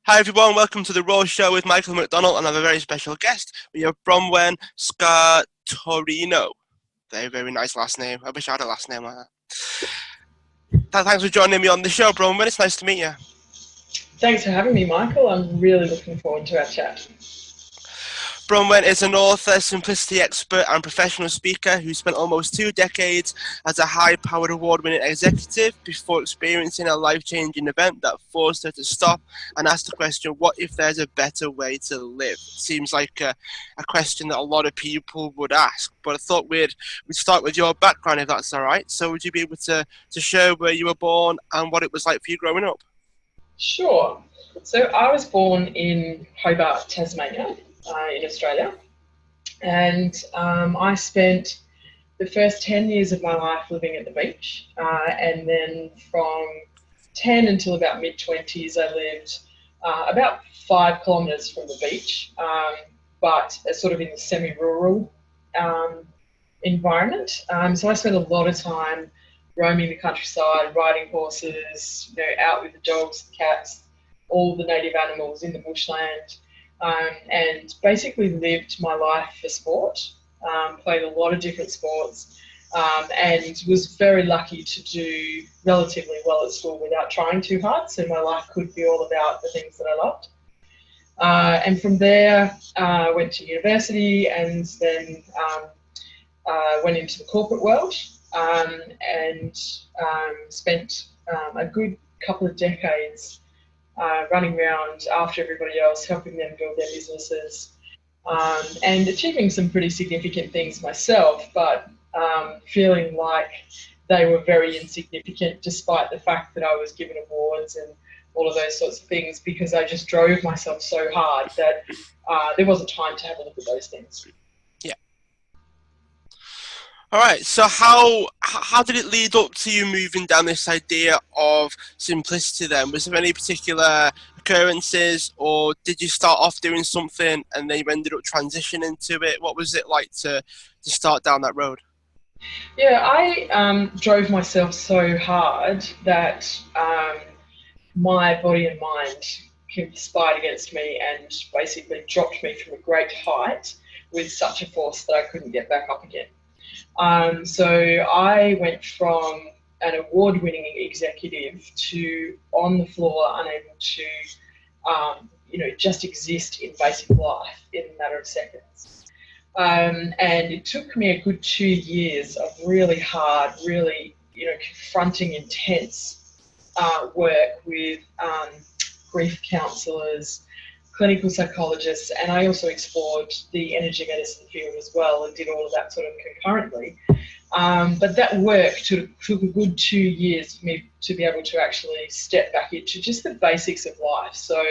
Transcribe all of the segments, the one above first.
Hi everyone, welcome to the Raw Show with Michael McDonald, and I have a very special guest. We have Bronwen Sciortino. Very, very nice last name. I wish I had a last name like that. Thanks for joining me on the show, Bronwen. It's nice to meet you. Thanks for having me, Michael. I'm really looking forward to our chat. Bronwen is an author, simplicity expert, and professional speaker who spent almost 2 decades as a high-powered award-winning executive before experiencing a life-changing event that forced her to stop and ask the question, what if there's a better way to live? Seems like a question that a lot of people would ask, but I thought we'd start with your background, if that's all right. So would you be able to share where you were born and what it was like for you growing up? Sure. So I was born in Hobart, Tasmania, in Australia, and I spent the first 10 years of my life living at the beach, and then from 10 until about mid-20s I lived about 5 kilometres from the beach, but sort of in a semi-rural environment. So I spent a lot of time roaming the countryside, riding horses, out with the dogs, the cats, all the native animals in the bushland, and basically lived my life for sport. Played a lot of different sports, and was very lucky to do relatively well at school without trying too hard. So my life could be all about the things that I loved. And from there, I went to university and then went into the corporate world, and spent a good couple of decades running around after everybody else, helping them build their businesses, and achieving some pretty significant things myself, but feeling like they were very insignificant despite the fact that I was given awards and all of those sorts of things, because I just drove myself so hard that there wasn't time to have a look at those things. Yeah. All right. So how did it lead up to you moving down this idea of simplicity then? Was there any particular occurrences, or did you start off doing something and then you ended up transitioning to it? What was it like to start down that road? Yeah, I drove myself so hard that my body and mind conspired against me and basically dropped me from a great height with such a force that I couldn't get back up again. So I went from an award-winning executive to on the floor, unable to, just exist in basic life in a matter of seconds. And it took me a good 2 years of really hard, really, confronting, intense work with grief counsellors, clinical psychologists, and I also explored the energy medicine field as well and did all of that sort of concurrently. But that work took a good 2 years for me to be able to actually step back into just the basics of life. So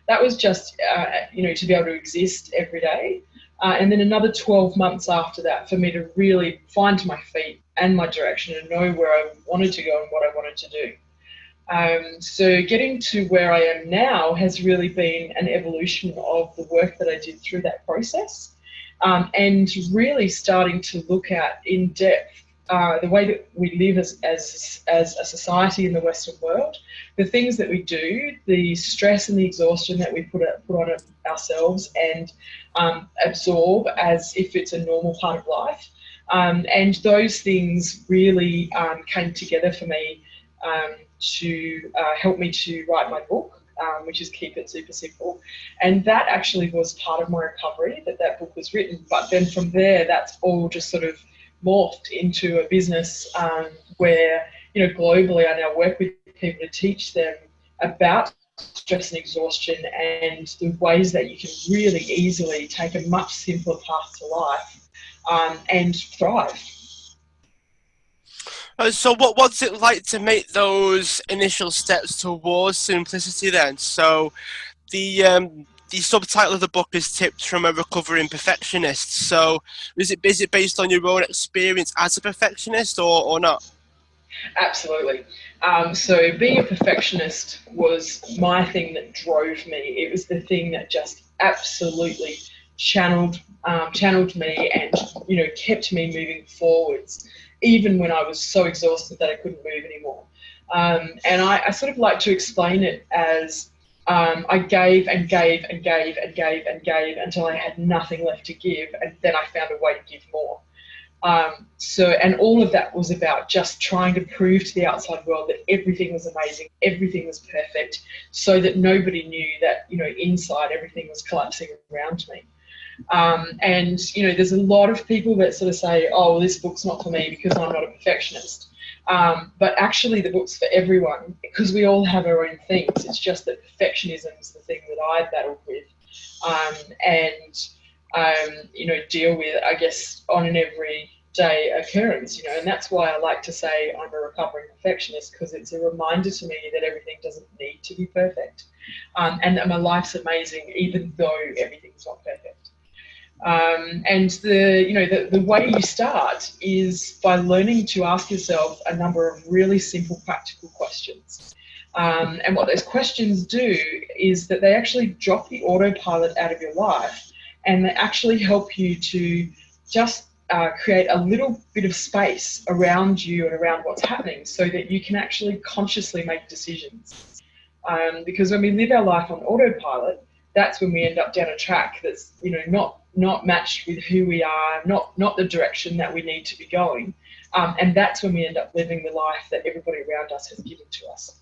that was just, to be able to exist every day. And then another 12 months after that for me to really find my feet and my direction and know where I wanted to go and what I wanted to do. So getting to where I am now has really been an evolution of the work that I did through that process, and really starting to look at in depth the way that we live as a society in the Western world, the things that we do, the stress and the exhaustion that we put on ourselves and absorb as if it's a normal part of life. And those things really came together for me to help me to write my book, which is Keep It Super Simple. And that actually was part of my recovery, that book was written. But then from there, that's all just sort of morphed into a business where, globally I now work with people to teach them about stress and exhaustion and the ways that you can really easily take a much simpler path to life and thrive. So what's it like to make those initial steps towards simplicity then? So the subtitle of the book is Tips from a Recovering Perfectionist. So is it based on your own experience as a perfectionist or not? Absolutely. So being a perfectionist was my thing that drove me. It was the thing that just absolutely channeled me and kept me moving forwards, even when I was so exhausted that I couldn't move anymore. And I sort of like to explain it as I gave and gave and gave and gave and gave until I had nothing left to give, and then I found a way to give more. And all of that was about just trying to prove to the outside world that everything was amazing, everything was perfect, so that nobody knew that, inside everything was collapsing around me. And there's a lot of people that sort of say, oh, well, this book's not for me because I'm not a perfectionist. But actually the book's for everyone, because we all have our own things. It's just that perfectionism is the thing that I battled with, deal with, I guess, on an everyday occurrence, and that's why I like to say I'm a recovering perfectionist, because it's a reminder to me that everything doesn't need to be perfect, and that my life's amazing even though everything's not perfect. And the way you start is by learning to ask yourself a number of really simple practical questions. And what those questions do is that they actually drop the autopilot out of your life, and they actually help you to just create a little bit of space around you and around what's happening, so that you can actually consciously make decisions. Because when we live our life on autopilot, that's when we end up down a track that's not matched with who we are, not the direction that we need to be going, and that's when we end up living the life that everybody around us has given to us.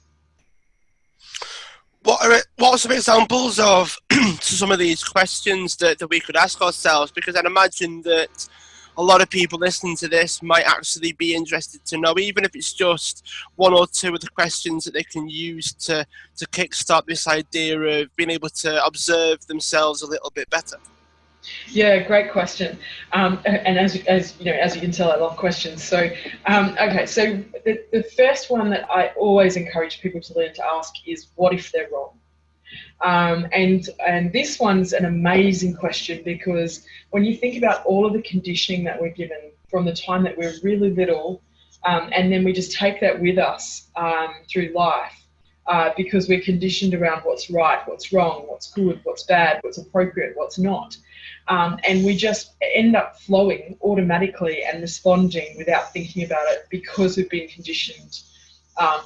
What are some examples of some of these questions that we could ask ourselves? Because I'd imagine that a lot of people listening to this might actually be interested to know, even if it's just one or two of the questions that they can use to kickstart this idea of being able to observe themselves a little bit better. Yeah, great question. And as you can tell, I love questions. So, so the first one that I always encourage people to learn to ask is, what if they're wrong? And this one's an amazing question, because when you think about all of the conditioning that we're given from the time that we're really little, and then we just take that with us through life, because we're conditioned around what's right, what's wrong, what's good, what's bad, what's appropriate, what's not. And we just end up flowing automatically and responding without thinking about it, because we've been conditioned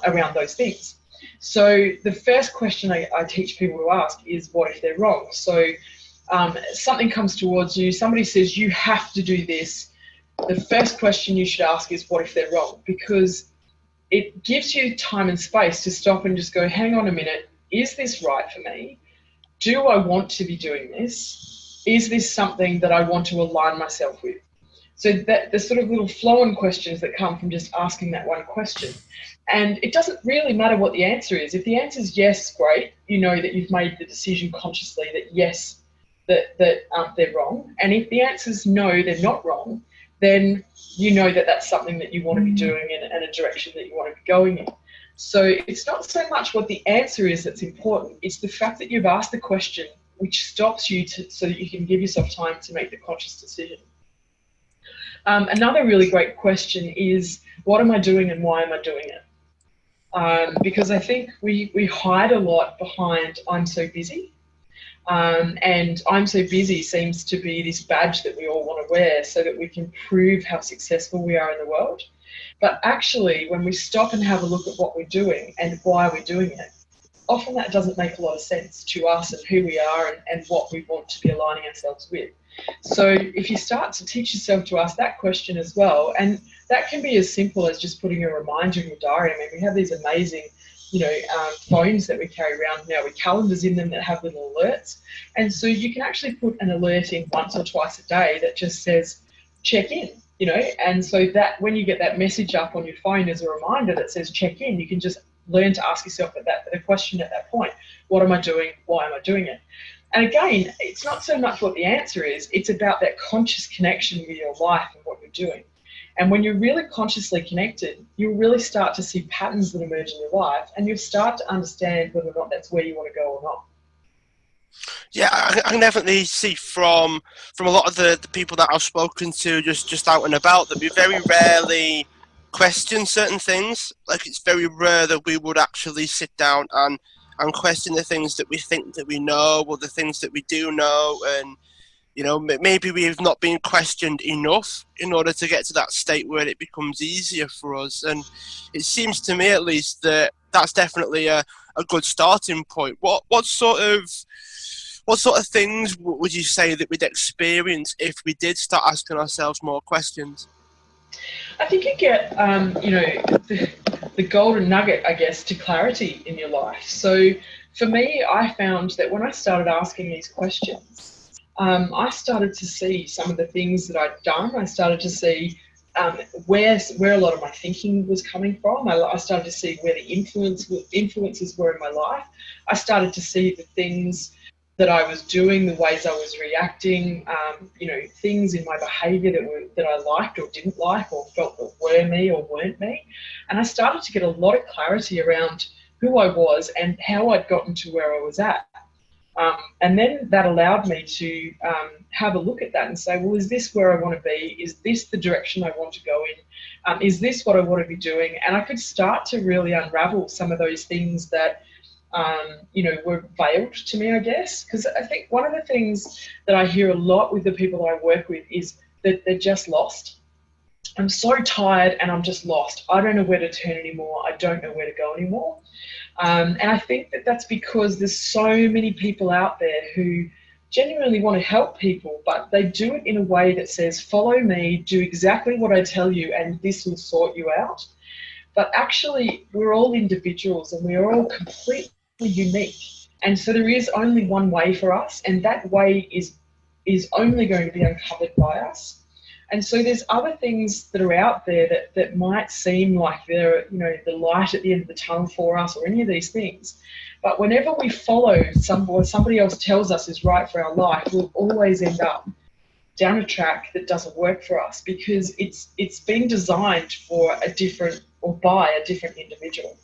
around those things. So the first question I teach people to ask is, what if they're wrong? So something comes towards you, somebody says you have to do this. The first question you should ask is, what if they're wrong? Because it gives you time and space to stop and just go, hang on a minute, is this right for me? Do I want to be doing this? Is this something that I want to align myself with? So that the sort of little flow-on questions that come from just asking that one question. And it doesn't really matter what the answer is. If the answer is yes, great. You know that you've made the decision consciously that yes, that they're wrong. And if the answer is no, they're not wrong, then you know that that's something that you want to be doing and a direction that you want to be going in. So it's not so much what the answer is that's important. It's the fact that you've asked the question, which stops you so that you can give yourself time to make the conscious decision. Another really great question is, what am I doing and why am I doing it? Because I think we hide a lot behind I'm so busy. And I'm so busy seems to be this badge that we all want to wear so that we can prove how successful we are in the world. But actually, when we stop and have a look at what we're doing and why we're doing it, often that doesn't make a lot of sense to us and who we are and what we want to be aligning ourselves with. So if you start to teach yourself to ask that question as well, and that can be as simple as just putting a reminder in your diary. I mean, we have these amazing phones that we carry around now with calendars in them that have little alerts. And so you can actually put an alert in once or twice a day that just says, check in, and so that when you get that message up on your phone as a reminder that says check in, you can just learn to ask yourself the question at that point, what am I doing? Why am I doing it? And again, it's not so much what the answer is, it's about that conscious connection with your life and what you're doing. And when you're really consciously connected, you'll really start to see patterns that emerge in your life, and you'll start to understand whether or not that's where you want to go or not. Yeah, I can definitely see from a lot of the people that I've spoken to just out and about that we very rarely question certain things. Like, it's very rare that we would actually sit down and question the things that we think that we know, or the things that we do know, and maybe we've not been questioned enough in order to get to that state where it becomes easier for us. And it seems to me, at least, that that's definitely a a good starting point. What sort of things would you say that we'd experience if we did start asking ourselves more questions? I think you get, the golden nugget, I guess, to clarity in your life. So for me, I found that when I started asking these questions, I started to see some of the things that I'd done. I started to see where a lot of my thinking was coming from. I started to see where the influences were in my life. I started to see the things that I was doing, the ways I was reacting, things in my behaviour that I liked or didn't like, or felt that were me or weren't me. And I started to get a lot of clarity around who I was and how I'd gotten to where I was at. And then that allowed me to have a look at that and say, well, is this where I want to be? Is this the direction I want to go in? Is this what I want to be doing? And I could start to really unravel some of those things that were veiled to me, I guess. Because I think one of the things that I hear a lot with the people that I work with is that they're just lost. I'm so tired and I'm just lost. I don't know where to turn anymore. I don't know where to go anymore. And I think that that's because there's so many people out there who genuinely want to help people, but they do it in a way that says, follow me, do exactly what I tell you, and this will sort you out. But actually, we're all individuals and we're all completely unique. And so there is only one way for us, and that way is only going to be uncovered by us. And so there's other things that are out there that might seem like they're, the light at the end of the tunnel for us, or any of these things. But whenever we follow what somebody else tells us is right for our life, we'll always end up down a track that doesn't work for us, because it's been designed for a different, or by a different individual.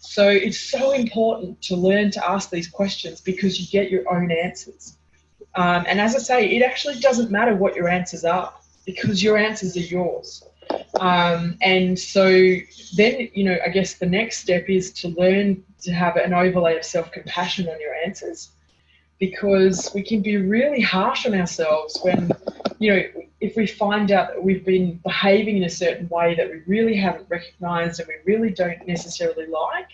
So it's so important to learn to ask these questions, because you get your own answers. And as I say, it actually doesn't matter what your answers are, because your answers are yours. And so then, I guess the next step is to learn to have an overlay of self-compassion on your answers, because we can be really harsh on ourselves when, if we find out that we've been behaving in a certain way that we really haven't recognised and we really don't necessarily like.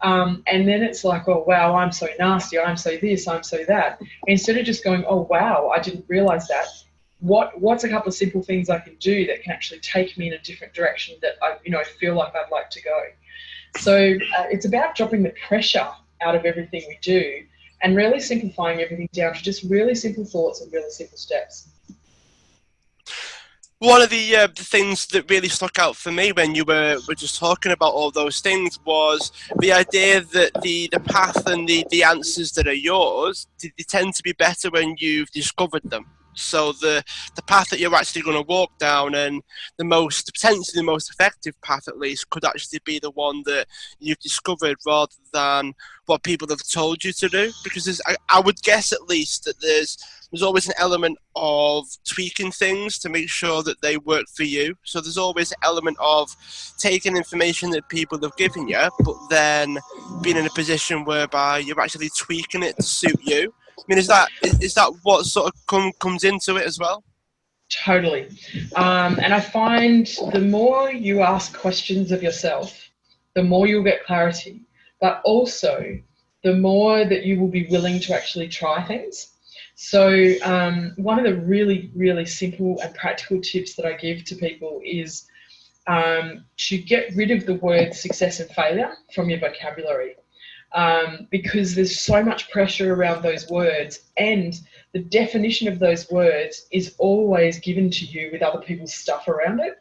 And then it's like, oh, wow, I'm so nasty, I'm so this, I'm so that. Instead of just going, oh, wow, I didn't realise that. What's a couple of simple things I can do that can actually take me in a different direction that I feel like I'd like to go. So it's about dropping the pressure out of everything we do and really simplifying everything down to just really simple thoughts and really simple steps. One of the things that really stuck out for me when you were just talking about all those things was the idea that the path and the answers that are yours, they tend to be better when you've discovered them. So the path that you're actually going to walk down, and potentially the most effective path at least, could actually be the one that you've discovered rather than what people have told you to do. Because I would guess at least that there's always an element of tweaking things to make sure that they work for you. So there's always an element of taking information that people have given you, but then being in a position whereby you're actually tweaking it to suit you. I mean, is that what sort of comes into it as well? Totally. And I find the more you ask questions of yourself, the more you'll get clarity, but also the more that you will be willing to actually try things. So one of the really, really simple and practical tips that I give to people is to get rid of the words success and failure from your vocabulary. Because there's so much pressure around those words, and the definition of those words is always given to you with other people's stuff around it.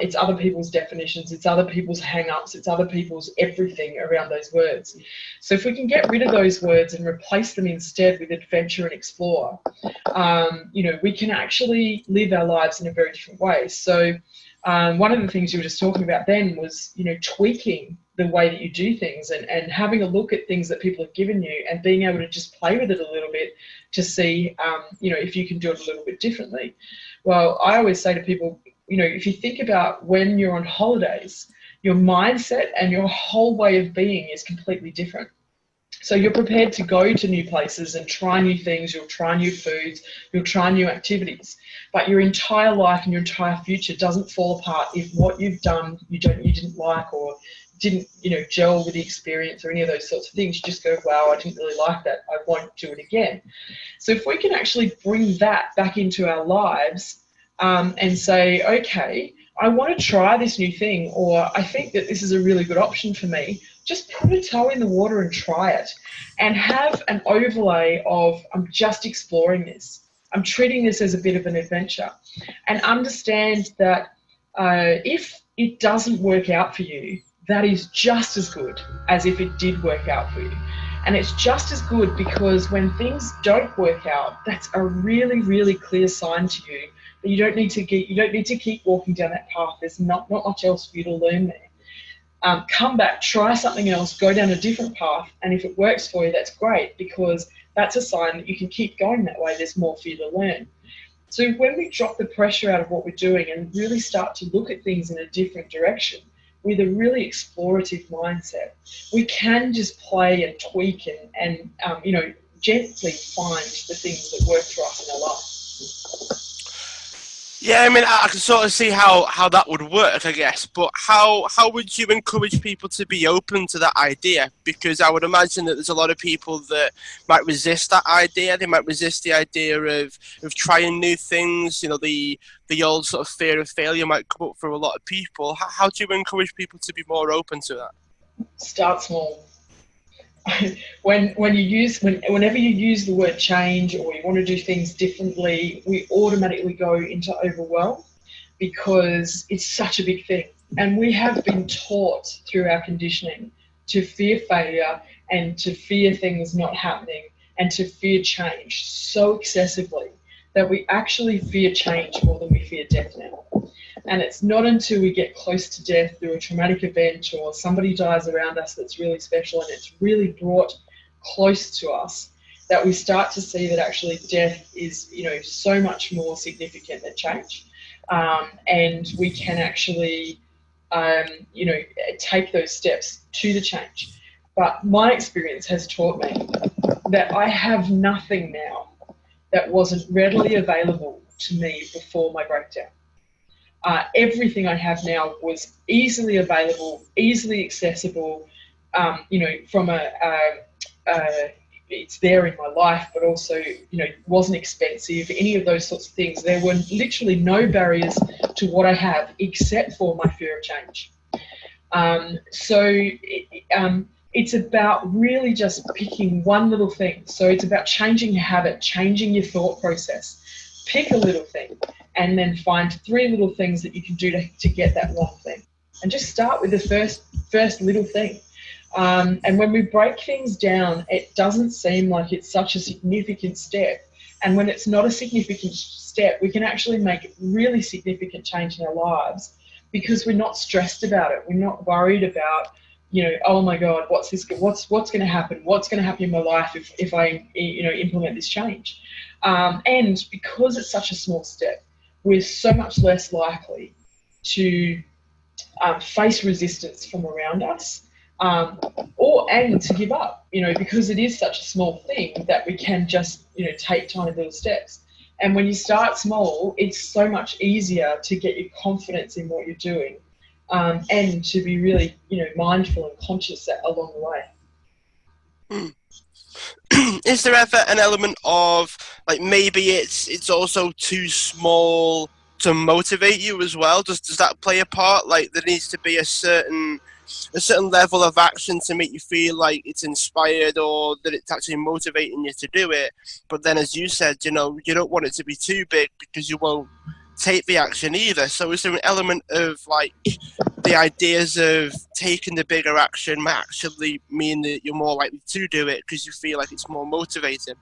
It's other people's definitions, it's other people's hang-ups, it's other people's everything around those words. So if we can get rid of those words and replace them instead with adventure and explore, we can actually live our lives in a very different way. So one of the things you were just talking about then was, tweaking the way that you do things and having a look at things that people have given you and being able to just play with it a little bit to see, if you can do it a little bit differently. Well, I always say to people, if you think about when you're on holidays, your mindset and your whole way of being is completely different. So you're prepared to go to new places and try new things, you'll try new foods, you'll try new activities, but your entire life and your entire future doesn't fall apart if what you've done you didn't like, or didn't, gel with the experience or any of those sorts of things, you just go, wow, I didn't really like that. I won't do it again. So if we can actually bring that back into our lives and say, okay, I want to try this new thing, or I think that this is a really good option for me, just put a toe in the water and try it, and have an overlay of, I'm just exploring this. I'm treating this as a bit of an adventure, and understand that if it doesn't work out for you, that is just as good as if it did work out for you. And it's just as good because when things don't work out, that's a really, really clear sign to you that you don't need to keep walking down that path. There's not much else for you to learn there. Come back, try something else, go down a different path, and if it works for you, that's great, because that's a sign that you can keep going that way. There's more for you to learn. So when we drop the pressure out of what we're doing and really start to look at things in a different direction with a really explorative mindset, we can just play and tweak and gently find the things that work for us in our life. Yeah, I mean, I can sort of see how that would work, I guess. But how would you encourage people to be open to that idea? Because I would imagine that there's a lot of people that might resist that idea. They might resist the idea of trying new things. The old sort of fear of failure might come up for a lot of people. How do you encourage people to be more open to that? Start small. Whenever you use the word change, or you want to do things differently, we automatically go into overwhelm, because it's such a big thing. And we have been taught through our conditioning to fear failure and to fear things not happening and to fear change so excessively that we actually fear change more than we fear death now. And it's not until we get close to death through a traumatic event, or somebody dies around us that's really special and it's really brought close to us, that we start to see that actually death is, so much more significant than change. And we can actually, take those steps to the change. But my experience has taught me that I have nothing now that wasn't readily available to me before my breakdown. Everything I have now was easily available, easily accessible, from it's there in my life, but also, wasn't expensive, any of those sorts of things. There were literally no barriers to what I have except for my fear of change. It's about really just picking one little thing. So it's about changing your habit, changing your thought process. Pick a little thing and then find 3 little things that you can do to get that one thing. And just start with the first little thing. And when we break things down, it doesn't seem like it's such a significant step. And when it's not a significant step, we can actually make really significant change in our lives, because we're not stressed about it. We're not worried about, oh my God, what's going to happen? What's going to happen in my life if I, implement this change? And because it's such a small step, we're so much less likely to face resistance from around us, and to give up, because it is such a small thing that we can just, take tiny little steps. And when you start small, it's so much easier to get your confidence in what you're doing, and to be really, mindful and conscious along the way. Is there ever an element of, like, maybe it's also too small to motivate you as well? Does that play a part? Like, there needs to be a certain level of action to make you feel like it's inspired, or that it's actually motivating you to do it. But then, as you said, you don't want it to be too big because you won't take the action either. So is there an element of, like, the ideas of taking the bigger action might actually mean that you're more likely to do it because you feel like it's more motivating?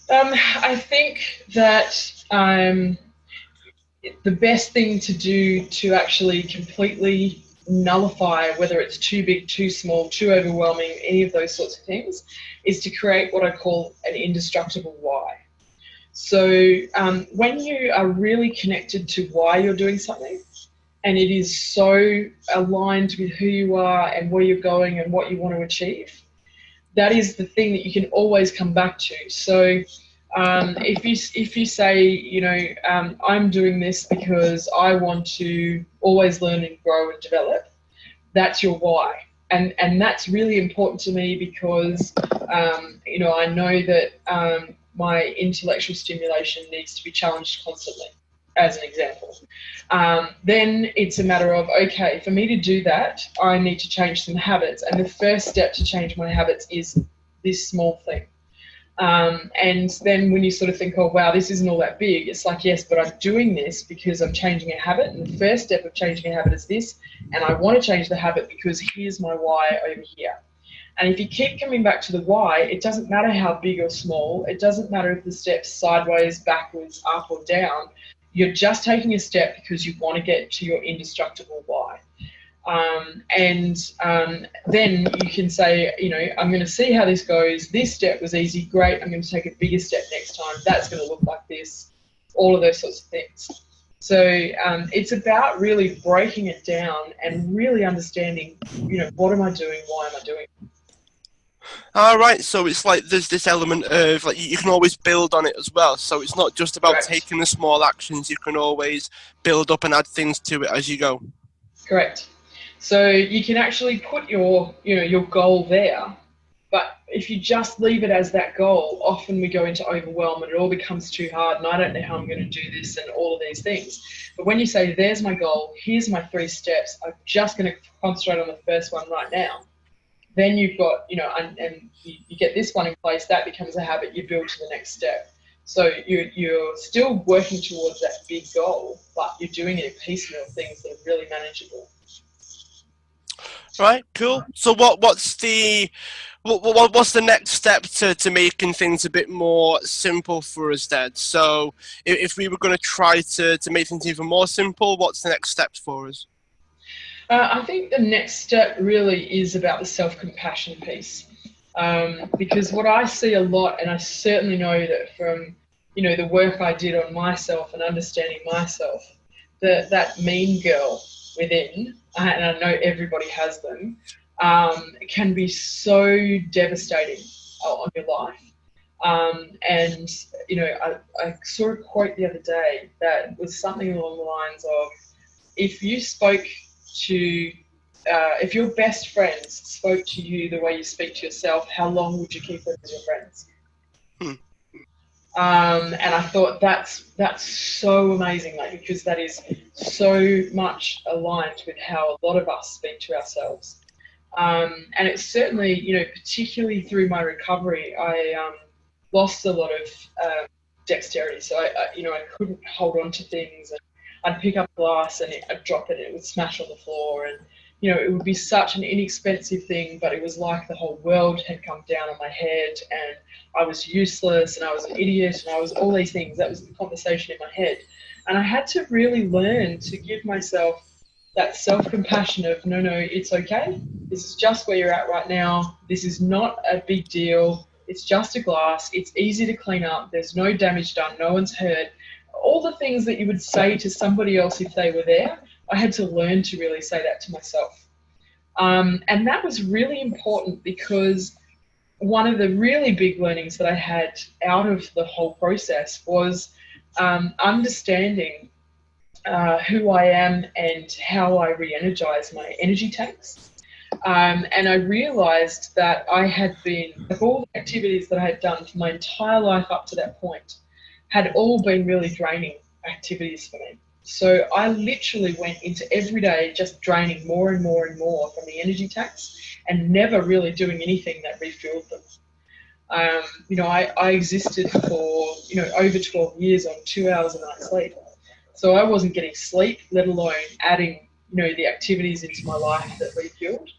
I think that the best thing to do to actually completely nullify whether it's too big, too small, too overwhelming, any of those sorts of things, is to create what I call an indestructible why. So when you are really connected to why you're doing something, and it is so aligned with who you are and where you're going and what you want to achieve, that is the thing that you can always come back to. So if you say, I'm doing this because I want to always learn and grow and develop, That's your why. And that's really important to me because, you know, I know that my intellectual stimulation needs to be challenged constantly, as an example. Then it's a matter of, okay, for me to do that, I need to change some habits. And the first step to change my habits is this small thing. And then when you sort of think, oh, wow, this isn't all that big, it's like, yes, but I'm doing this because I'm changing a habit. And the first step of changing a habit is this. And I want to change the habit because here's my why over here. And if you keep coming back to the why, it doesn't matter how big or small. It doesn't matter if the step's sideways, backwards, up or down. You're just taking a step because you want to get to your indestructible why. Then you can say, you know, I'm going to see how this goes. This step was easy, great. I'm going to take a bigger step next time. That's going to look like this. All of those sorts of things. So it's about really breaking it down and really understanding, you know, what am I doing? Why am I doing it? All right, so it's like there's this element of like you can always build on it as well. So it's not just about Correct. taking the small actions. You can always build up and add things to it as you go. Correct. So you can actually put your, you know, your goal there, but if you just leave it as that goal, often we go into overwhelm and it all becomes too hard and I don't know how I'm going to do this and all of these things. But when you say, there's my goal, here's my 3 steps, I'm just going to concentrate on the first one right now. Then you've got, you know, and you get this one in place, that becomes a habit, you build to the next step. So you're still working towards that big goal, but you're doing it in piecemeal things that are really manageable. Right, cool. So what's the next step to making things a bit more simple for us then? So if we were going to try to make things even more simple, what's the next step for us? I think the next step really is about the self-compassion piece. Because what I see a lot, and I certainly know that from, you know, the work I did on myself and understanding myself, that mean girl within, and I know everybody has them, can be so devastating on your life. And, you know, I saw a quote the other day that was something along the lines of, if you spoke to, if your best friends spoke to you the way you speak to yourself, how long would you keep them as your friends? And I thought that's so amazing, like, because that is so much aligned with how a lot of us speak to ourselves. And it's certainly, you know, particularly through my recovery, I lost a lot of dexterity. So you know, I couldn't hold on to things, and I'd pick up glass and I'd drop it and it would smash on the floor, and you know, it would be such an inexpensive thing, but it was like the whole world had come down on my head and I was useless and I was an idiot and I was all these things. That was the conversation in my head. And I had to really learn to give myself that self-compassion of, no, it's okay. This is just where you're at right now. This is not a big deal. It's just a glass. It's easy to clean up. There's no damage done. No one's hurt. All the things that you would say to somebody else if they were there, I had to learn to really say that to myself. And that was really important because one of the really big learnings that I had out of the whole process was understanding who I am and how I re-energize my energy tanks. And I realized that I had been, like, all the activities that I had done for my entire life up to that point had all been really draining activities for me. So I literally went into every day just draining more and more and more from the energy tanks and never really doing anything that refueled them. You know, I existed for, you know, over 12 years on 2 hours a night sleep. So I wasn't getting sleep, let alone adding, you know, the activities into my life that refueled.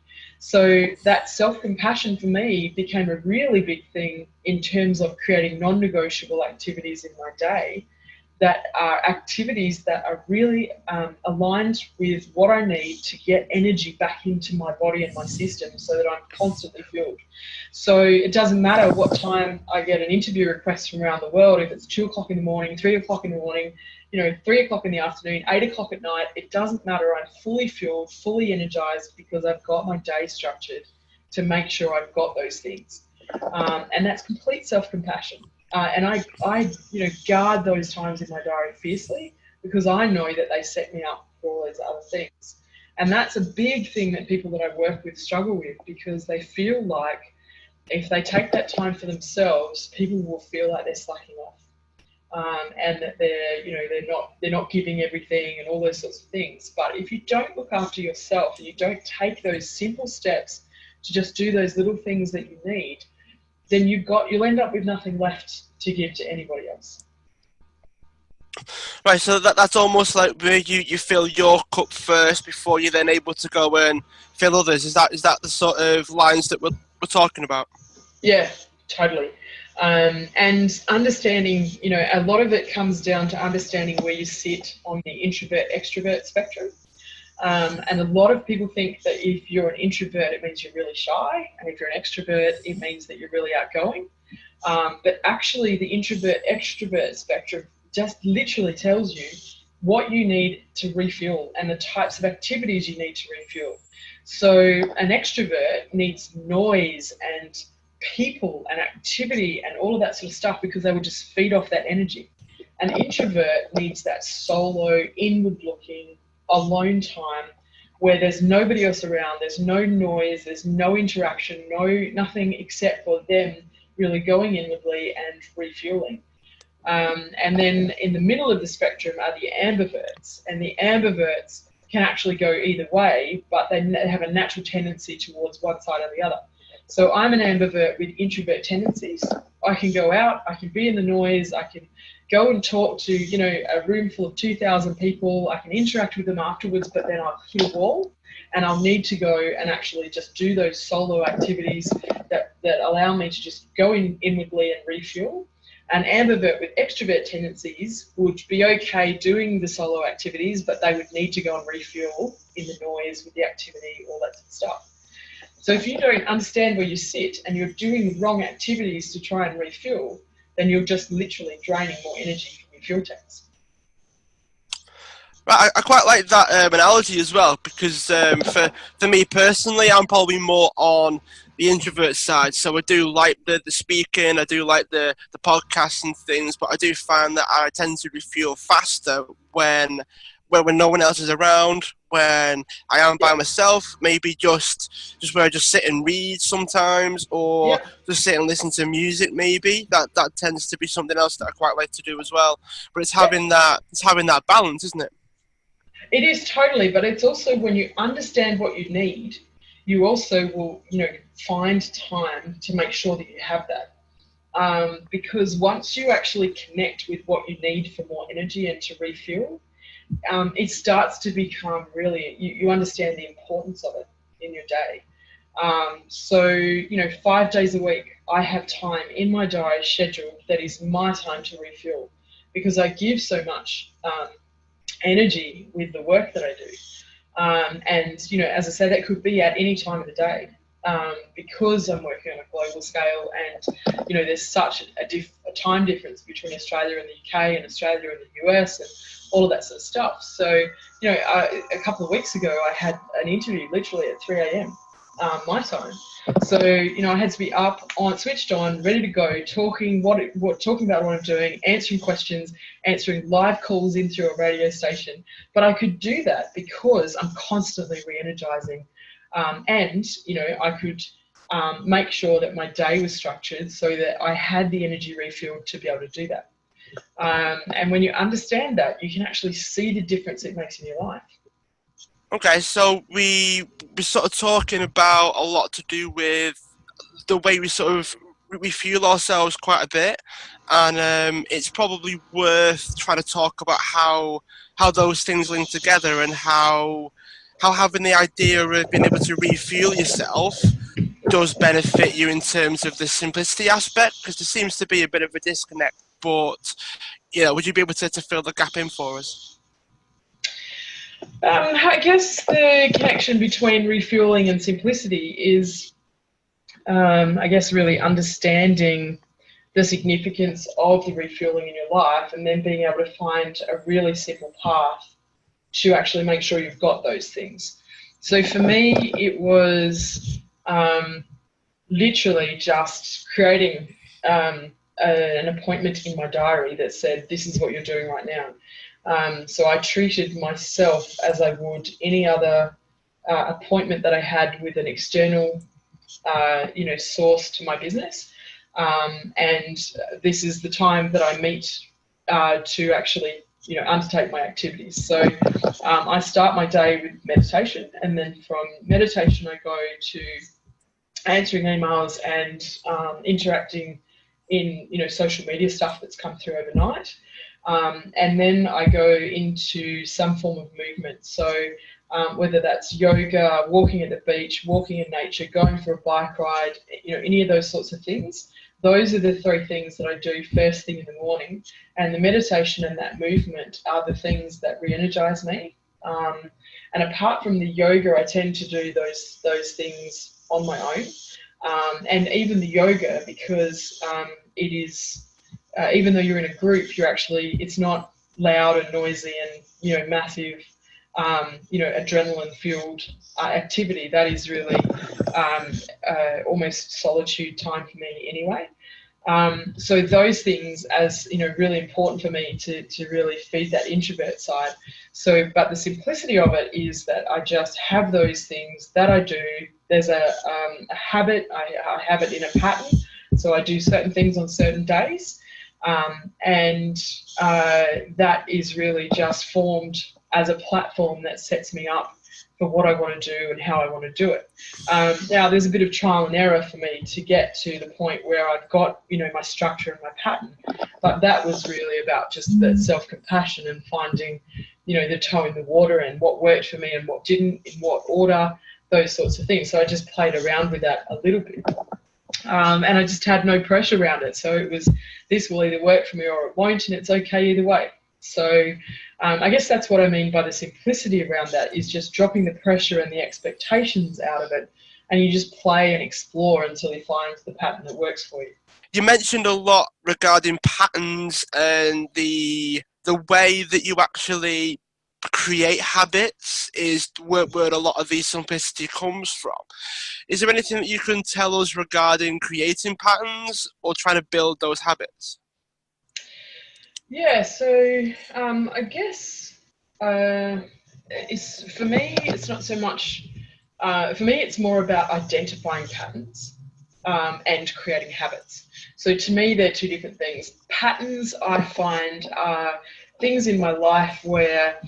So that self-compassion for me became a really big thing in terms of creating non-negotiable activities in my day that are activities that are really aligned with what I need to get energy back into my body and my system so that I'm constantly fueled. So it doesn't matter what time I get an interview request from around the world, if it's 2 o'clock in the morning, 3 o'clock in the morning, you know, 3 o'clock in the afternoon, 8 o'clock at night, it doesn't matter. I'm fully fueled, fully energized because I've got my day structured to make sure I've got those things. And that's complete self-compassion. And I, you know, guard those times in my diary fiercely because I know that they set me up for all those other things. And that's a big thing that people that I work with struggle with, because they feel like if they take that time for themselves, people will feel like they're slacking off, and that they're not giving everything and all those sorts of things. But if you don't look after yourself and you don't take those simple steps to just do those little things that you need, then you'll end up with nothing left to give to anybody else. Right, so that's almost like where you fill your cup first before you're then able to go and fill others. Is that the sort of lines that we're talking about? Yeah, totally. And understanding, a lot of it comes down to understanding where you sit on the introvert-extrovert spectrum. And a lot of people think that if you're an introvert, it means you're really shy. And if you're an extrovert, it means that you're really outgoing. But actually, the introvert-extrovert spectrum just literally tells you what you need to refuel and the types of activities you need to refuel. So an extrovert needs noise and people and activity and all of that sort of stuff, because they will just feed off that energy. An introvert needs that solo, inward-looking, alone time where there's nobody else around, there's no noise, there's no interaction, nothing except for them really going inwardly and refueling. And then in the middle of the spectrum are the ambiverts, and the ambiverts can actually go either way, but they have a natural tendency towards one side or the other. So I'm an ambivert with introvert tendencies. I can go out, I can be in the noise, I can go and talk to, a room full of 2,000 people, I can interact with them afterwards, but then I'll hit a wall and I'll need to go and actually just do those solo activities that allow me to just go in inwardly and refuel. An ambivert with extrovert tendencies would be okay doing the solo activities, but they would need to go and refuel in the noise with the activity, all that sort of stuff. So if you don't understand where you sit and you're doing the wrong activities to try and refuel, then you're just literally draining more energy from your fuel tanks. Right, I quite like that analogy as well, because for me personally, I'm probably more on the introvert side. So I do like the speaking, I do like the podcasts and things, but I do find that I tend to refuel faster when no one else is around, when I am by myself, maybe just where I just sit and read sometimes, or just sit and listen to music maybe. That tends to be something else that I quite like to do as well. But it's having that balance, isn't it? It is totally, but it's also when you understand what you need, you also will, find time to make sure that you have that. Because once you actually connect with what you need for more energy and to refuel, it starts to become really, you understand the importance of it in your day. So, 5 days a week, I have time in my diary scheduled that is my time to refuel, because I give so much energy with the work that I do. And, as I say, that could be at any time of the day, because I'm working on a global scale, and, there's such a time difference between Australia and the UK and Australia and the US and all of that sort of stuff. So, a couple of weeks ago, I had an interview literally at 3 a.m. My time. So, I had to be up, switched on, ready to go, talking about what I'm doing, answering questions, answering live calls in through a radio station. But I could do that because I'm constantly re-energizing, and I could make sure that my day was structured so that I had the energy refuel to be able to do that. And when you understand that, you can actually see the difference it makes in your life. Okay, so we're sort of talking about a lot to do with the way we fuel ourselves quite a bit, and it's probably worth trying to talk about how those things link together, and how having the idea of being able to refuel yourself does benefit you in terms of the simplicity aspect, because there seems to be a bit of a disconnect. But would you be able to fill the gap in for us? I guess the connection between refueling and simplicity is, really understanding the significance of the refueling in your life, and then being able to find a really simple path to actually make sure you've got those things. So for me, it was literally just creating an appointment in my diary that said, this is what you're doing right now. So I treated myself as I would any other appointment that I had with an external, source to my business. And this is the time that I meet to actually, undertake my activities. So I start my day with meditation, and then from meditation I go to answering emails and interacting in, social media stuff that's come through overnight. And then I go into some form of movement. So whether that's yoga, walking at the beach, walking in nature, going for a bike ride, any of those sorts of things. Those are the three things that I do first thing in the morning. And the meditation and that movement are the things that re-energize me. And apart from the yoga, I tend to do those things on my own. And even the yoga, because it is, even though you're in a group, it's not loud and noisy and, massive, adrenaline-fueled activity. That is really almost solitude time for me anyway. So those things as, really important for me to really feed that introvert side. So, but the simplicity of it is that I just have those things that I do. There's a habit, I have it in a pattern. So I do certain things on certain days. And that is really just formed as a platform that sets me up for what I want to do and how I want to do it. Now, there's a bit of trial and error for me to get to the point where I've got, my structure and my pattern. But that was really about just that self-compassion and finding, the toe in the water and what worked for me and what didn't, in what order, those sorts of things. So I just played around with that a little bit. And I just had no pressure around it. So it was, this will either work for me or it won't, and it's okay either way. So I guess that's what I mean by the simplicity around that, is just dropping the pressure and the expectations out of it, and you just play and explore until you find the pattern that works for you. You mentioned a lot regarding patterns and the way that you actually create habits is where a lot of the simplicity comes from. Is there anything that you can tell us regarding creating patterns or trying to build those habits? Yeah, so I guess for me, it's not so much, for me, it's more about identifying patterns and creating habits. So to me, they're two different things. Patterns, I find, are things in my life where,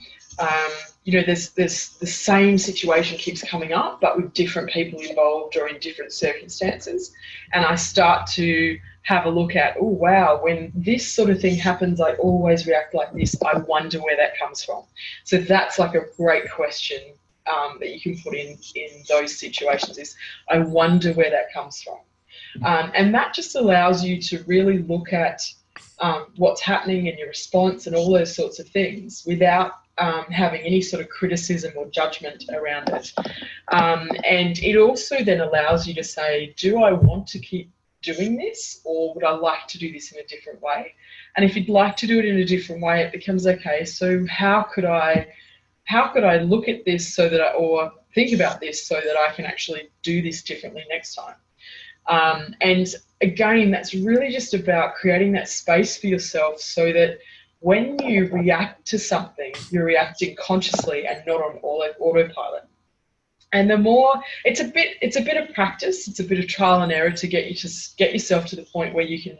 there's the same situation keeps coming up, but with different people involved or in different circumstances. And I start to have a look at, oh, wow, when this sort of thing happens, I always react like this. I wonder where that comes from. So that's like a great question that you can put in those situations, is I wonder where that comes from. And that just allows you to really look at what's happening and your response and all those sorts of things without having any sort of criticism or judgment around it. And it also then allows you to say, do I want to keep doing this, or would I like to do this in a different way? And if you'd like to do it in a different way, it becomes, okay, so how could I look at this or think about this so that I can actually do this differently next time? And again, that's really just about creating that space for yourself so that when you react to something, you're reacting consciously and not on autopilot. And the more, it's a bit of practice, it's a bit of trial and error to get yourself to the point where you can,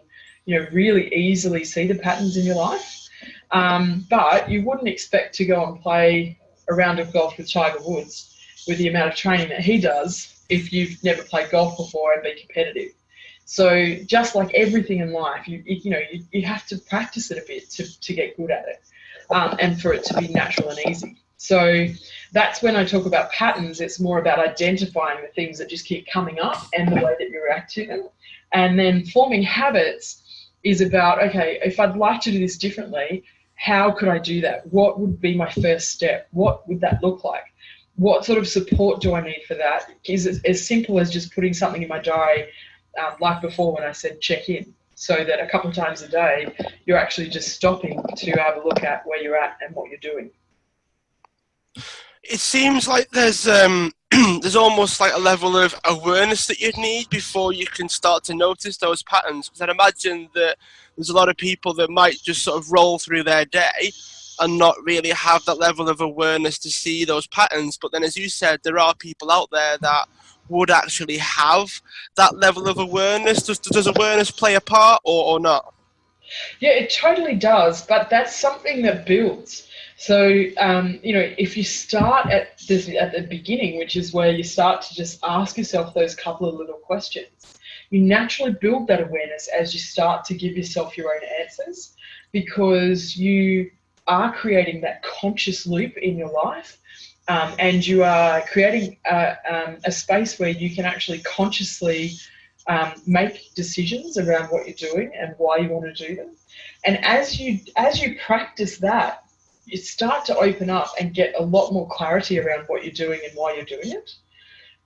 really easily see the patterns in your life. But you wouldn't expect to go and play a round of golf with Tiger Woods with the amount of training that he does if you've never played golf before and be competitive. So just like everything in life, you have to practice it a bit to get good at it, and for it to be natural and easy. So that's when I talk about patterns. It's more about identifying the things that just keep coming up and the way that you react to them. And then forming habits is about, okay, if I'd like to do this differently, how could I do that? What would be my first step? What would that look like? What sort of support do I need for that? Is it as simple as just putting something in my diary, like before when I said check in, so that a couple of times a day you're actually just stopping to have a look at where you're at and what you're doing. It seems like there's there's almost like a level of awareness that you'd need before you can start to notice those patterns. Because I'd imagine that there's a lot of people that might just sort of roll through their day and not really have that level of awareness to see those patterns. But then, as you said, there are people out there that would actually have that level of awareness. Does awareness play a part or not? Yeah, it totally does, but that's something that builds. So, if you start at the beginning, which is where you start to just ask yourself those couple of little questions, you naturally build that awareness as you start to give yourself your own answers, because you are creating that conscious loop in your life, and you are creating a space where you can actually consciously make decisions around what you're doing and why you want to do them. And as you practice that, you start to open up and get a lot more clarity around what you're doing and why you're doing it.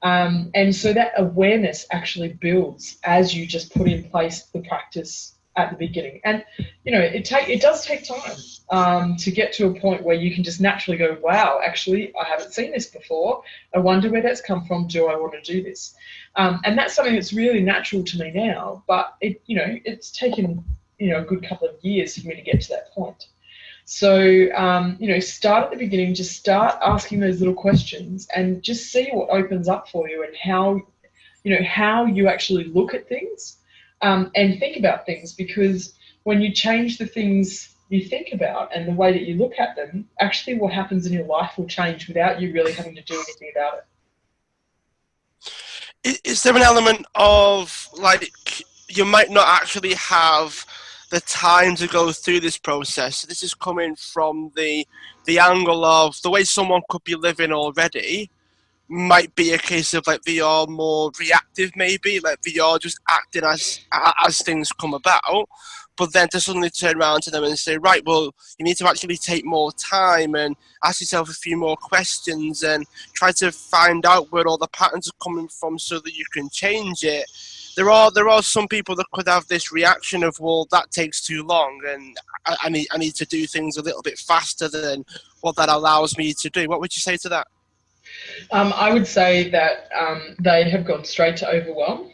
And so that awareness actually builds as you just put in place the practice at the beginning. And it does take time to get to a point where you can just naturally go, wow, actually I haven't seen this before. I wonder where that's come from. Do I want to do this? And that's something that's really natural to me now. But it's taken a good couple of years for me to get to that point. So, start at the beginning, just start asking those little questions and just see what opens up for you, and how you actually look at things, and think about things. Because when you change the things you think about and the way that you look at them, actually what happens in your life will change without you really having to do anything about it. Is there an element of, like, you might not actually have the time to go through this process? This is coming from the angle of the way someone could be living already. Might be a case of, like, they are more reactive, maybe, like they are just acting as things come about. But then to suddenly turn around to them and say, right, well, you need to actually take more time and ask yourself a few more questions and try to find out where all the patterns are coming from so that you can change it. There are some people that could have this reaction of, well, that takes too long, and I need to do things a little bit faster than what that allows me to do. What would you say to that? I would say that they have gone straight to overwhelm.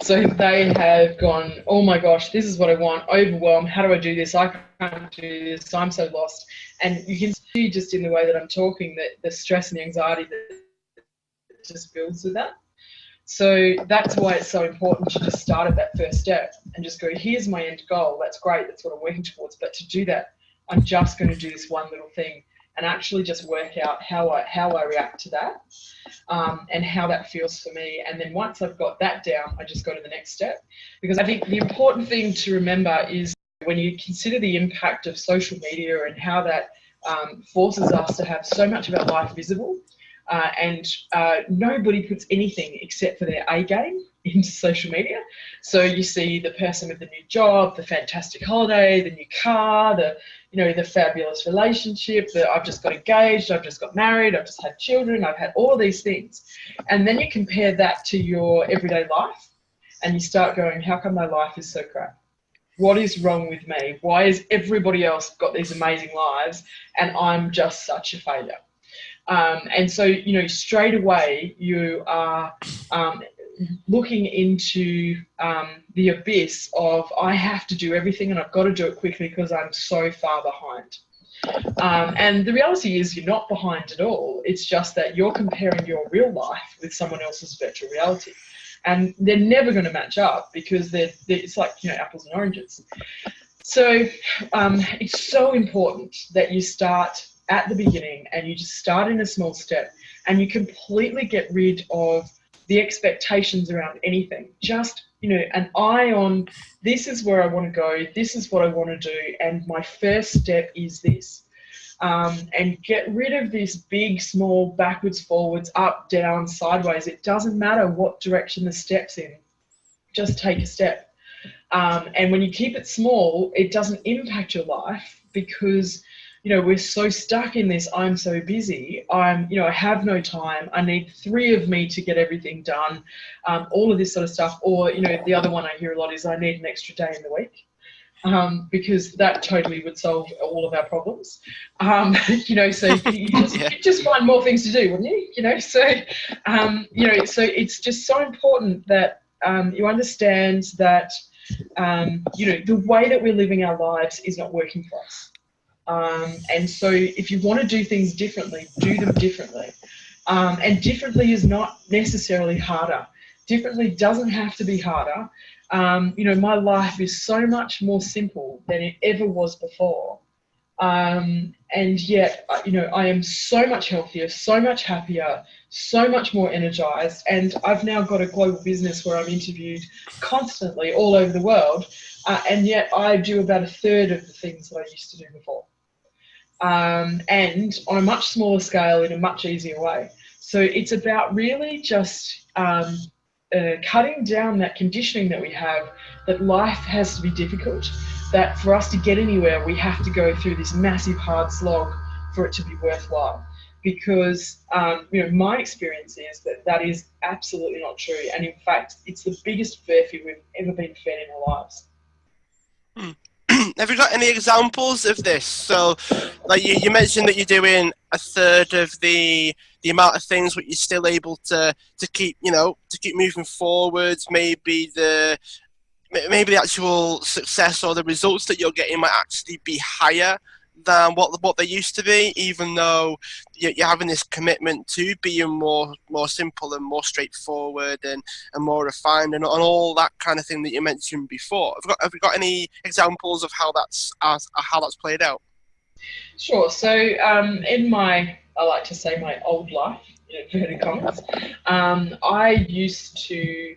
So they have gone, oh my gosh, this is what I want, overwhelmed. How do I do this? I can't do this. I'm so lost. And you can see just in the way that I'm talking that the stress and the anxiety that just builds with that. So that's why it's so important to just start at that first step and just go, here's my end goal. That's great. That's what I'm working towards. But to do that, I'm just going to do this one little thing and actually just work out how I react to that, and how that feels for me. And then once I've got that down, I just go to the next step. Because I think the important thing to remember is when you consider the impact of social media and how that forces us to have so much of our life visible, and nobody puts anything except for their A game into social media. So you see the person with the new job, the fantastic holiday, the new car, the fabulous relationship, that I've just got engaged, I've just got married, I've just had children, I've had all these things. And then you compare that to your everyday life and you start going, how come my life is so crap? What is wrong with me? Why has everybody else got these amazing lives and I'm just such a failure? And so, straight away you are looking into the abyss of, I have to do everything and I've got to do it quickly because I'm so far behind. And the reality is you're not behind at all. It's just that you're comparing your real life with someone else's virtual reality. And they're never going to match up because it's like, apples and oranges. So it's so important that you start at the beginning and you just start in a small step and you completely get rid of the expectations around anything. Just, an eye on, this is where I want to go, this is what I want to do, and my first step is this. And get rid of this big, small, backwards, forwards, up, down, sideways. It doesn't matter what direction the step's in. Just take a step. And when you keep it small, it doesn't impact your life because we're so stuck in this, I'm so busy, I have no time, I need 3 of me to get everything done, all of this sort of stuff. Or, the other one I hear a lot is, I need an extra day in the week, because that totally would solve all of our problems. So you'd just find more things to do, wouldn't you? So it's just so important that you understand that, the way that we're living our lives is not working for us. And so if you want to do things differently, do them differently. And differently is not necessarily harder. Differently doesn't have to be harder. My life is so much more simple than it ever was before. And yet, I am so much healthier, so much happier, so much more energized. And I've now got a global business where I'm interviewed constantly all over the world. And yet I do about a third of the things that I used to do before. And on a much smaller scale in a much easier way. So it's about really just cutting down that conditioning that we have, that life has to be difficult, that for us to get anywhere, we have to go through this massive hard slog for it to be worthwhile. Because, my experience is that that is absolutely not true. And in fact, it's the biggest furphy we've ever been fed in our lives. Have you got any examples of this? So, like you mentioned that you're doing a third of the amount of things, but you're still able to keep moving forwards. Maybe the actual success or the results that you're getting might actually be higher than what they used to be, even though you're having this commitment to being more simple and more straightforward and more refined and all that kind of thing that you mentioned before. Have you got any examples of how that's played out? Sure. So in my, I like to say my old life, in inverted commas, I used to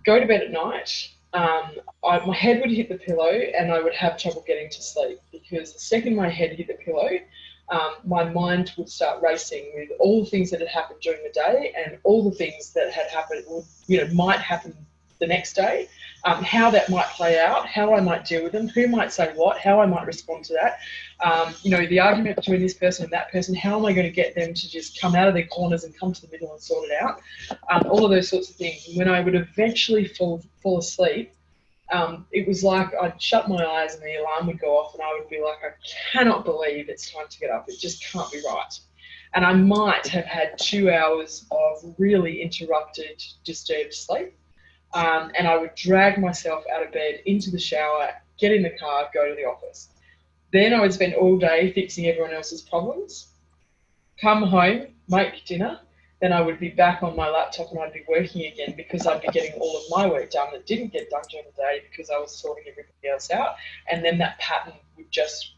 go to bed at night. My head would hit the pillow and I would have trouble getting to sleep, because the second my head hit the pillow, my mind would start racing with all the things that had happened during the day and all the things that had happened, might happen the next day, how that might play out, how I might deal with them, who might say what, how I might respond to that. The argument between this person and that person, how am I going to get them to just come out of their corners and come to the middle and sort it out? All of those sorts of things. And when I would eventually fall asleep, it was like I'd shut my eyes and the alarm would go off and I would be like, I cannot believe it's time to get up. It just can't be right. And I might have had 2 hours of really interrupted, disturbed sleep. And I would drag myself out of bed, into the shower, get in the car, go to the office. Then I would spend all day fixing everyone else's problems, come home, make dinner, then I would be back on my laptop and I'd be working again, because I'd be getting all of my work done that didn't get done during the day because I was sorting everybody else out. And then that pattern would just,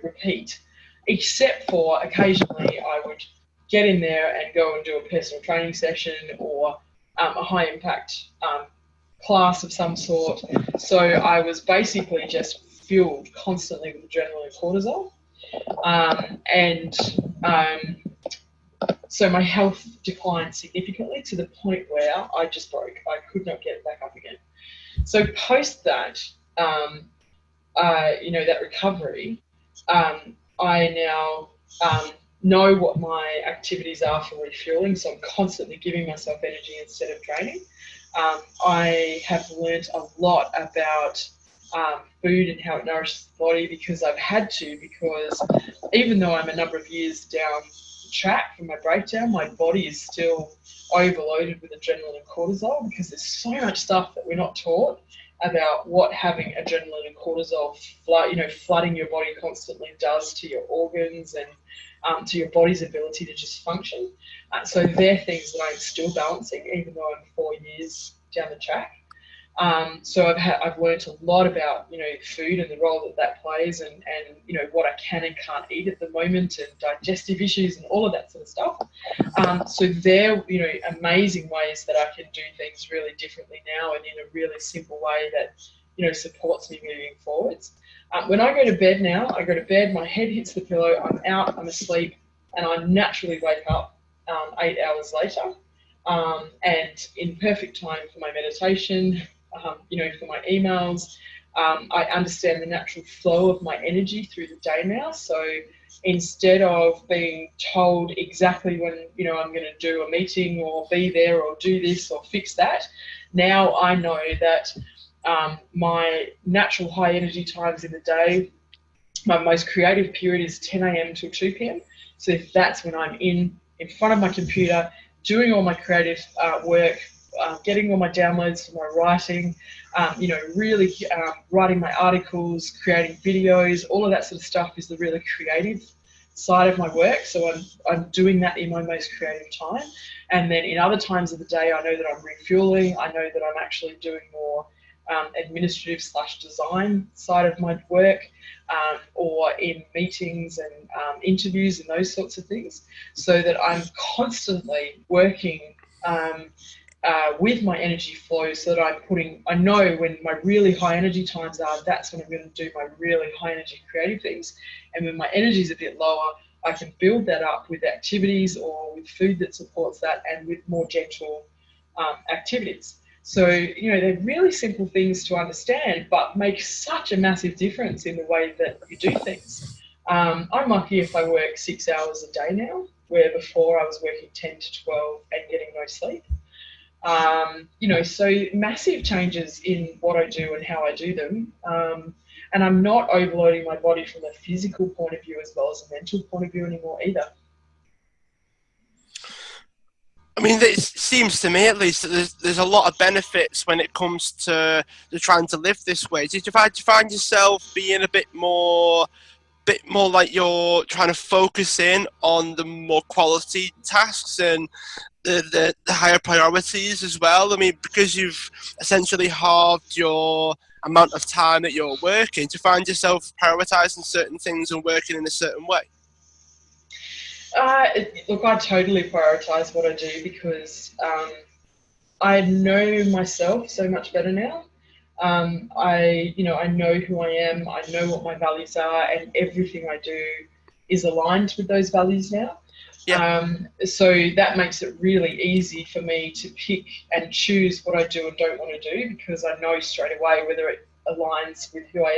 repeat, except for occasionally I would get in there and go and do a personal training session or a high impact class of some sort. So I was basically just fueled constantly with adrenaline and cortisol. So my health declined significantly to the point where I just broke. I could not get back up again. So post that, that recovery, I now know what my activities are for refueling. So I'm constantly giving myself energy instead of draining. I have learned a lot about food and how it nourishes the body, because I've had to, because even though I'm a number of years down the track from my breakdown, my body is still overloaded with adrenaline and cortisol, because there's so much stuff that we're not taught about what having adrenaline and cortisol flooding your body constantly does to your organs and to your body's ability to just function. So they're things that I'm still balancing, even though I'm 4 years down the track. So I've learned a lot about food and the role that plays, and what I can and can't eat at the moment, and digestive issues and all of that sort of stuff. So they're amazing ways that I can do things really differently now, and in a really simple way that supports me moving forwards. When I go to bed now, my head hits the pillow, I'm out, I'm asleep, and I naturally wake up 8 hours later, and in perfect time for my meditation, for my emails. I understand the natural flow of my energy through the day now. So instead of being told exactly when, I'm going to do a meeting or be there or do this or fix that, now I know that my natural high energy times in the day, my most creative period is 10 a.m. till 2 p.m. So if that's when I'm in front of my computer, doing all my creative work, getting all my downloads for my writing, really writing my articles, creating videos, all of that sort of stuff is the really creative side of my work. So I'm doing that in my most creative time. And then in other times of the day, I know that I'm refueling. I know that I'm actually doing more administrative / design side of my work, or in meetings and interviews and those sorts of things, so that I'm constantly working with my energy flow, so that I know when my really high energy times are, that's when I'm going to do my really high energy creative things. And when my energy is a bit lower, I can build that up with activities or with food that supports that, and with more gentle activities. So, they're really simple things to understand, but make such a massive difference in the way that you do things. I'm lucky if I work 6 hours a day now, where before I was working 10 to 12 and getting no sleep. So massive changes in what I do and how I do them. And I'm not overloading my body from a physical point of view as well as a mental point of view anymore either. I mean, it seems to me, at least, that there's a lot of benefits when it comes to trying to live this way. Did you find yourself being a bit more like you're trying to focus in on the more quality tasks and the higher priorities as well? I mean, because you've essentially halved your amount of time that you're working, do you find yourself prioritizing certain things and working in a certain way? Look, I totally prioritise what I do, because I know myself so much better now. I know who I am. I know what my values are, and everything I do is aligned with those values now. Yeah. So that makes it really easy for me to pick and choose what I do and don't want to do, because I know straight away whether it aligns with who I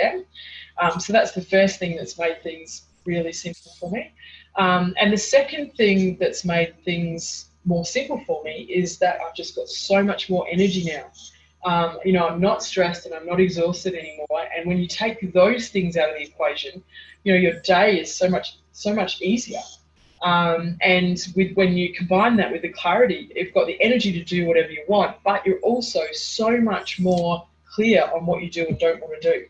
am. So that's the first thing that's made things really simple for me. And the second thing that's made things more simple for me is that I've just got so much more energy now. I'm not stressed and I'm not exhausted anymore. And when you take those things out of the equation, your day is so much easier. And when you combine that with the clarity, you've got the energy to do whatever you want, but you're also so much more clear on what you do and don't want to do.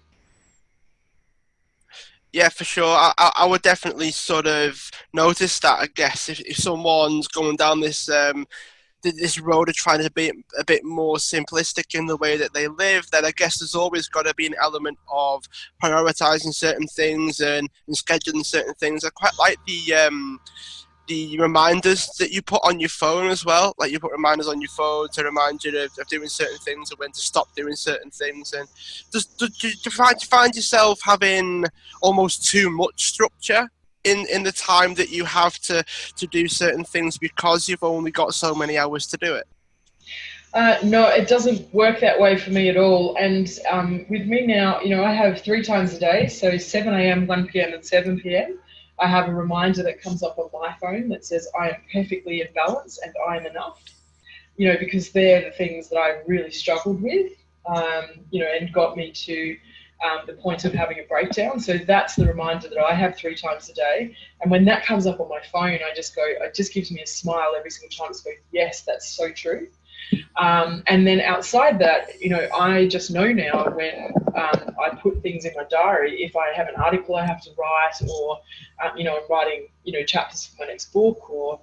Yeah, for sure. I would definitely sort of notice that, I guess, if someone's going down this this road of trying to be a bit more simplistic in the way that they live, then I guess there's always got to be an element of prioritizing certain things and scheduling certain things. I quite like the reminders that you put on your phone as well. Like, you put reminders on your phone to remind you of doing certain things and when to stop doing certain things. And do you find yourself having almost too much structure in the time that you have to do certain things because you've only got so many hours to do it? No, it doesn't work that way for me at all. And with me now, I have 3 times a day, so 7 a.m., 1 p.m. and 7 p.m. I have a reminder that comes up on my phone that says I am perfectly in balance and I am enough, because they're the things that I really struggled with, and got me to the point of having a breakdown. So that's the reminder that I have 3 times a day. And when that comes up on my phone, it just gives me a smile every single time. It's going, yes, that's so true. And then outside that, I just know now when I put things in my diary, if I have an article I have to write, or, I'm writing, chapters for my next book, or,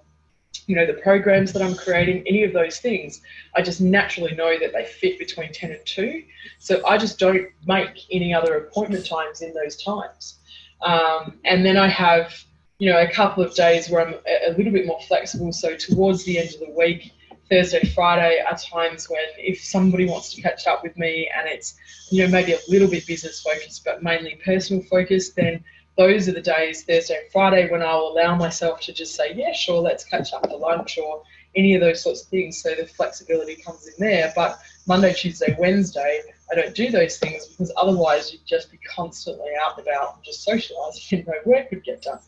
the programs that I'm creating, any of those things, I just naturally know that they fit between 10 and 2. So I just don't make any other appointment times in those times. And then I have, a couple of days where I'm a little bit more flexible. So towards the end of the week, Thursday, Friday are times when, if somebody wants to catch up with me and it's, maybe a little bit business focused, but mainly personal focused, then those are the days, Thursday and Friday, when I'll allow myself to just say, yeah, sure, let's catch up for lunch, or any of those sorts of things. So the flexibility comes in there. But Monday, Tuesday, Wednesday, I don't do those things, because otherwise you'd just be constantly out and about and just socialising and no work would get done.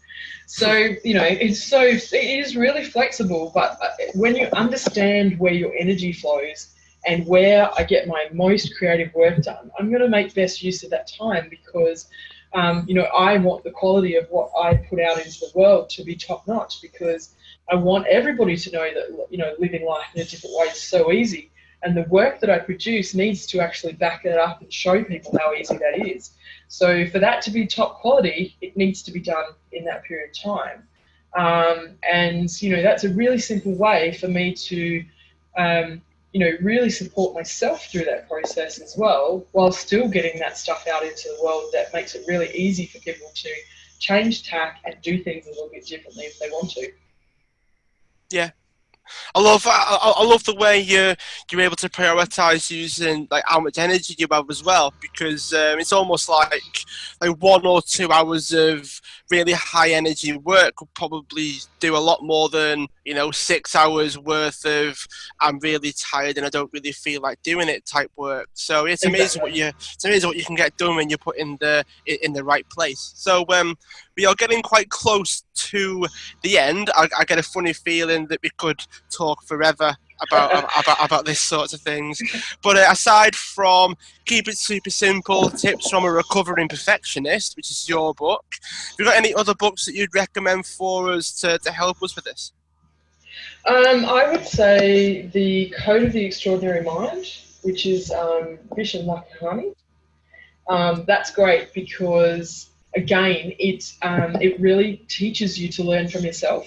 So, it is really flexible, but when you understand where your energy flows and where I get my most creative work done, I'm going to make best use of that time, because, I want the quality of what I put out into the world to be top notch, because I want everybody to know that, living life in a different way is so easy. and the work that I produce needs to actually back it up and show people how easy that is. So for that to be top quality, it needs to be done in that period of time. And that's a really simple way for me to really support myself through that process as well, while still getting that stuff out into the world that makes it really easy for people to change tack and do things a little bit differently if they want to. Yeah. I love the way you're able to prioritize using like how much energy you have as well, because it's almost like 1 or 2 hours of really high energy work would probably do a lot more than 6 hours worth of I'm really tired and I don't really feel like doing it type work. So it's amazing Exactly. what you can get done when you put in the right place. So we are getting quite close to the end. I get a funny feeling that we could talk forever about this sorts of things. But aside from Keep It Super Simple, Tips from a Recovering Perfectionist, which is your book, have you got any other books that you'd recommend for us to help us with this? I would say The Code of the Extraordinary Mind, which is Vishen Lakhiani. That's great because, again, it really teaches you to learn from yourself.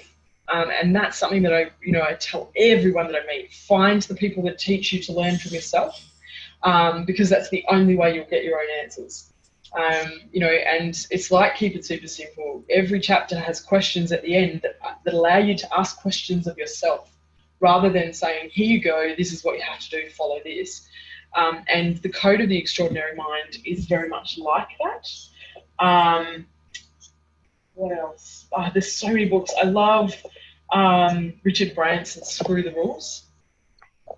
And that's something that I tell everyone that I meet. Find the people that teach you to learn from yourself, because that's the only way you'll get your own answers. And it's like Keep It Super Simple. Every chapter has questions at the end that allow you to ask questions of yourself, rather than saying, here you go, this is what you have to do, follow this. And The Code of the Extraordinary Mind is very much like that. What else? There's so many books. I love Richard Branson's Screw the Rules.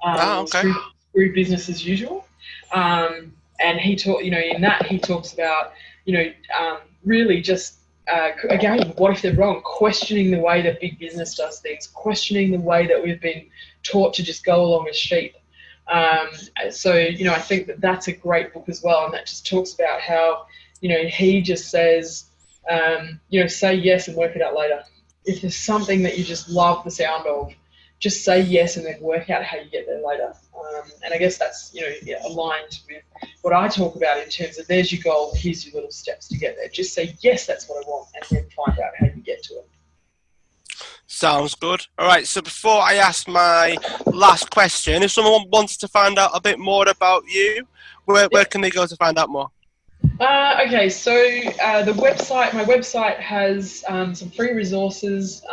Okay. Screw Business as Usual. And he in that he talks about, really just, again, what if they're wrong? Questioning the way that big business does things, questioning the way that we've been taught to just go along as sheep. So I think that that's a great book as well, and that just talks about how, he just says, say yes and work it out later. If there's something that you just love the sound of, just say yes and then work out how you get there later. And I guess that's, aligned with what I talk about in terms of there's your goal, here's your little steps to get there. Just say, yes, that's what I want, and then find out how you get to it. Sounds good. All right, so before I ask my last question, if someone wants to find out a bit more about you, where can they go to find out more? Okay, so my website has some free resources,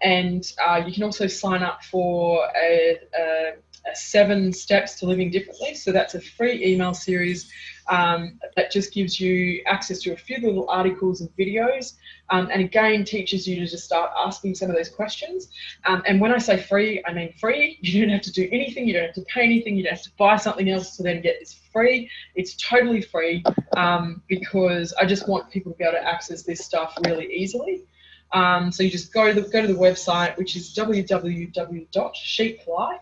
and you can also sign up for a 7 Steps to Living Differently. So that's a free email series that just gives you access to a few little articles and videos, and again teaches you to just start asking some of those questions. And when I say free, I mean free. You don't have to do anything, you don't have to pay anything, you don't have to buy something else to then get this free. It's totally free, because I just want people to be able to access this stuff really easily. So you just go to the website, which is www.sheeplife,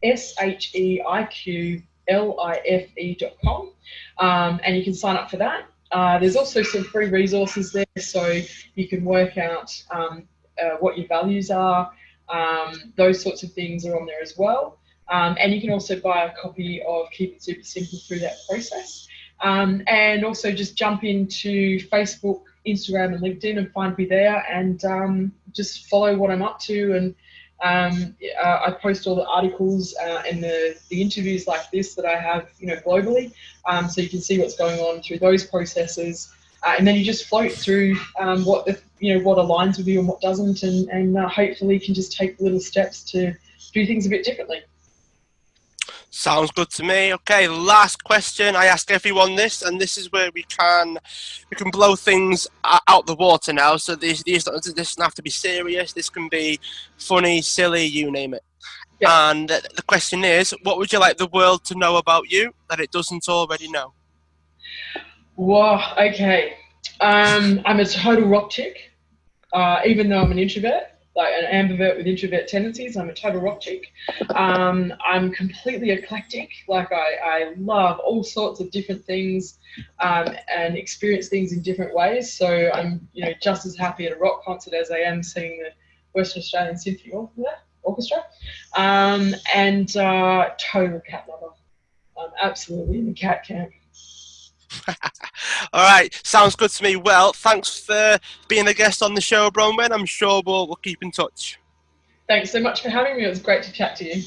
SHEIQLIFE.com, and you can sign up for that. There's also some free resources there, so you can work out what your values are. Those sorts of things are on there as well. And you can also buy a copy of Keep It Super Simple through that process. And also just jump into Facebook, Instagram and LinkedIn and find me there, and just follow what I'm up to. And I post all the articles and the interviews like this that I have, globally, so you can see what's going on through those processes, and then you just float through what aligns with you and what doesn't, and hopefully can just take little steps to do things a bit differently. Sounds good to me. Okay, last question. I ask everyone this, and this is where we can blow things out the water now. So this doesn't have to be serious. This can be funny, silly, you name it. Yeah. And the question is, what would you like the world to know about you that it doesn't already know? Whoa, okay. I'm a total rock chick, even though I'm an introvert. Like an ambivert with introvert tendencies, I'm a total rock chick. I'm completely eclectic. Like I love all sorts of different things, and experience things in different ways. So I'm just as happy at a rock concert as I am seeing the Western Australian Symphony orchestra, and total cat lover. I'm absolutely in the cat camp. All right, sounds good to me. Well, thanks for being a guest on the show, Bronwen. I'm sure we'll keep in touch. Thanks so much for having me. It was great to chat to you.